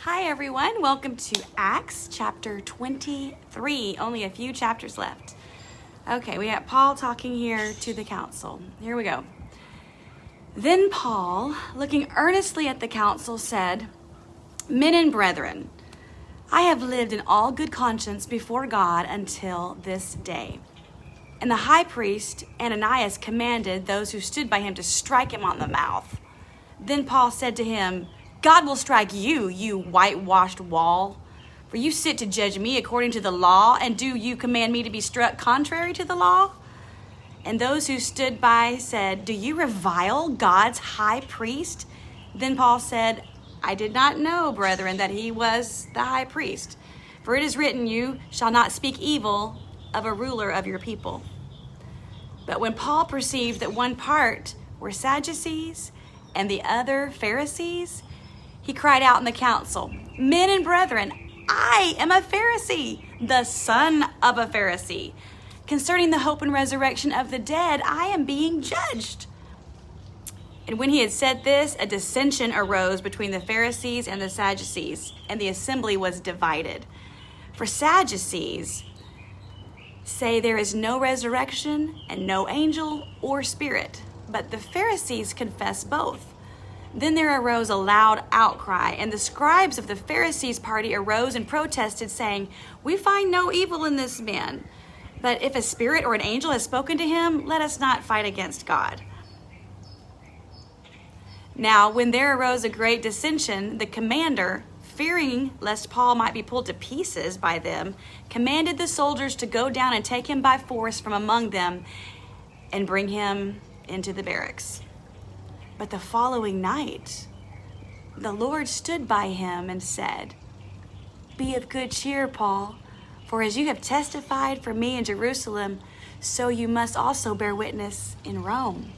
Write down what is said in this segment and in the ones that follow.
Hi everyone, welcome to Acts chapter 23. Only a few chapters left. Okay, we got Paul talking here to the council. Here we go. Then Paul, looking earnestly at the council, said, "Men and brethren, I have lived in all good conscience before God until this day." And the high priest Ananias commanded those who stood by him to strike him on the mouth. Then Paul said to him, "God will strike you, you whitewashed wall. For you sit to judge me according to the law, and do you command me to be struck contrary to the law?" And those who stood by said, "Do you revile God's high priest?" Then Paul said, "I did not know, brethren, that he was the high priest. For it is written, you shall not speak evil of a ruler of your people." But when Paul perceived that one part were Sadducees and the other Pharisees, he cried out in the council, "Men and brethren, I am a Pharisee, the son of a Pharisee. Concerning the hope and resurrection of the dead, I am being judged." And when he had said this, a dissension arose between the Pharisees and the Sadducees, and the assembly was divided. For Sadducees say there is no resurrection and no angel or spirit, but the Pharisees confess both. Then there arose a loud outcry, and the scribes of the Pharisees' party arose and protested, saying, "We find no evil in this man. But if a spirit or an angel has spoken to him, let us not fight against God." Now, when there arose a great dissension, the commander, fearing lest Paul might be pulled to pieces by them, commanded the soldiers to go down and take him by force from among them and bring him into the barracks. But the following night, the Lord stood by him and said, "Be of good cheer, Paul, for as you have testified for me in Jerusalem, so you must also bear witness in Rome."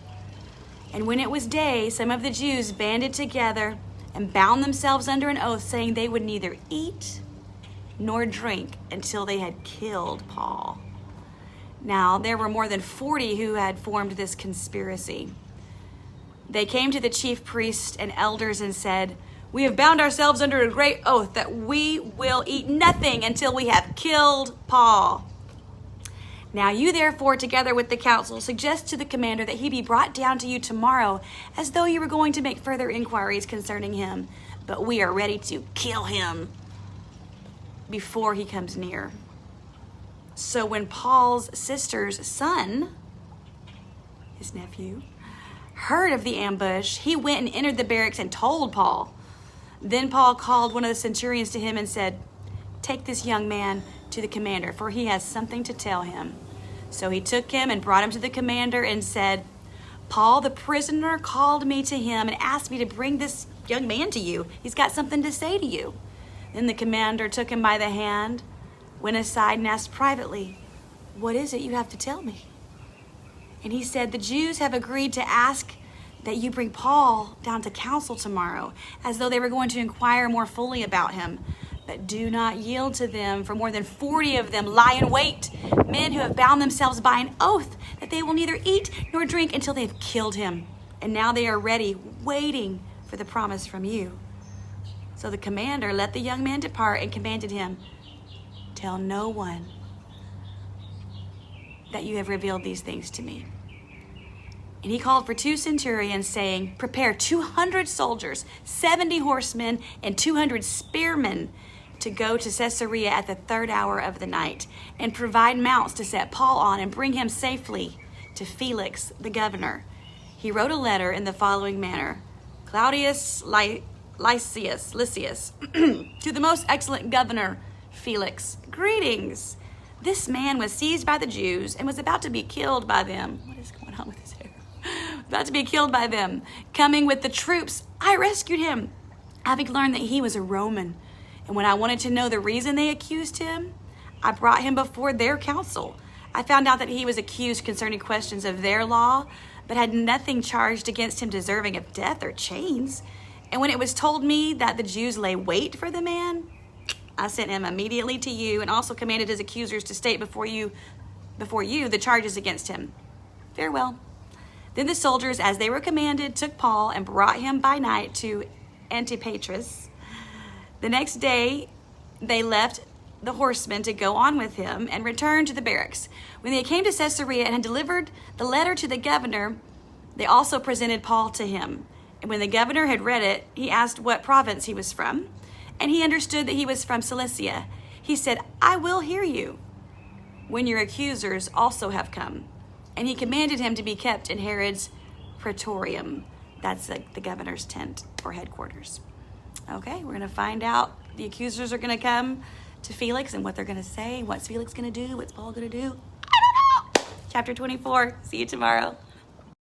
And when it was day, some of the Jews banded together and bound themselves under an oath, saying they would neither eat nor drink until they had killed Paul. Now, there were more than 40 who had formed this conspiracy. They came to the chief priests and elders and said, "We have bound ourselves under a great oath that we will eat nothing until we have killed Paul. Now you therefore, together with the council, suggest to the commander that he be brought down to you tomorrow, as though you were going to make further inquiries concerning him. But we are ready to kill him before he comes near." So when Paul's sister's son, his nephew, heard of the ambush, he went and entered the barracks and told Paul. Then Paul called one of the centurions to him and said, "Take this young man to the commander, for he has something to tell him." So he took him and brought him to the commander and said, "Paul, the prisoner, called me to him and asked me to bring this young man to you. He's got something to say to you." Then the commander took him by the hand, went aside and asked privately, "What is it you have to tell me?" And he said, "The Jews have agreed to ask that you bring Paul down to council tomorrow, as though they were going to inquire more fully about him. But do not yield to them, for more than 40 of them lie in wait, men who have bound themselves by an oath that they will neither eat nor drink until they have killed him. And now they are ready, waiting for the promise from you." So the commander let the young man depart and commanded him, "Tell no one that you have revealed these things to me." And he called for 2 centurions, saying, "Prepare 200 soldiers, 70 horsemen, and 200 spearmen to go to Caesarea at the 3rd hour of the night, and provide mounts to set Paul on and bring him safely to Felix the governor." He wrote a letter in the following manner: "Claudius Lysias, to the most excellent governor Felix, greetings. This man was seized by the Jews and was about to be killed by them." What is going on with his hair? About to be killed by them. "Coming with the troops, I rescued him, having learned that he was a Roman. And when I wanted to know the reason they accused him, I brought him before their council. I found out that he was accused concerning questions of their law, but had nothing charged against him deserving of death or chains. And when it was told me that the Jews lay wait for the man, I sent him immediately to you, and also commanded his accusers to state before you the charges against him. Farewell." Then the soldiers, as they were commanded, took Paul and brought him by night to Antipatris. The next day, they left the horsemen to go on with him and returned to the barracks. When they came to Caesarea and had delivered the letter to the governor, they also presented Paul to him. And when the governor had read it, he asked what province he was from, and he understood that he was from Cilicia. He said, "I will hear you when your accusers also have come." And he commanded him to be kept in Herod's praetorium. That's like the governor's tent or headquarters. Okay, we're going to find out. The accusers are going to come to Felix and what they're going to say. What's Felix going to do? What's Paul going to do? I don't know. Chapter 24. See you tomorrow.